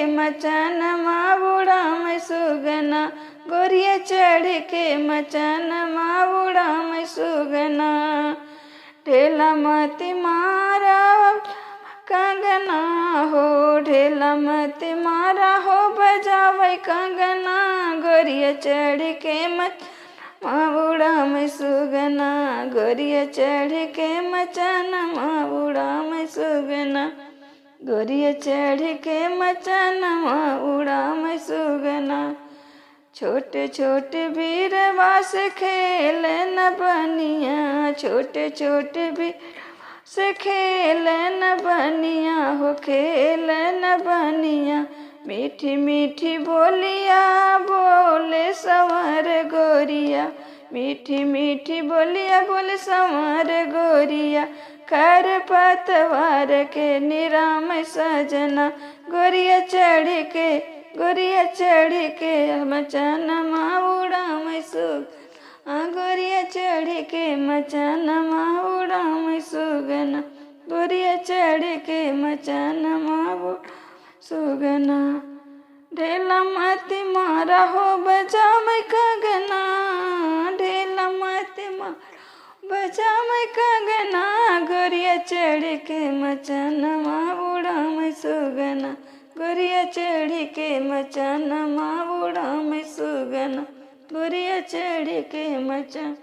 मचानमा उड़ाम सुगना, गोरिया चढ़ के मचानमा उड़ाम सुगना। ढेला मत मारा कंगना हो, ढेला मत मारा हो, बजावे कंगना, गोरिया चढ़ के मचानमा उड़ाम सुगना, गोरिया चढ़ के मचानमा उड़ाम सुगना, गोरिया चढ़ के मचानमा उड़ाम सुगना। छोटे छोटे बीरवा से खेल न बनिया, छोटे छोटे बीरवा से खेल न बनिया हो, खेल न बनिया। मीठी मीठी बोलिया बोले संवर गोरिया, मीठी मीठी बोलिया बोले संवर गोरिया। खर पतवार के निराम सजना, गोरिया चढ़ के, गोरिया चढ़ के मचानमा उड़ाम सुगना, गोरिया चढ़ के मचानमा उड़ाम सुगना, गोरिया चढ़ के मचानमा उड़ाम सुगना। ढेला मत मारा हो, बजावे कंगना, ढेला मत मारा बजावे कंगना, गोरिया चढ़ के मचानमा उड़ाम सुगना, गोरिया चढ़ के मचानमा उड़ाम सुगना, गोरिया चढ़ के मचान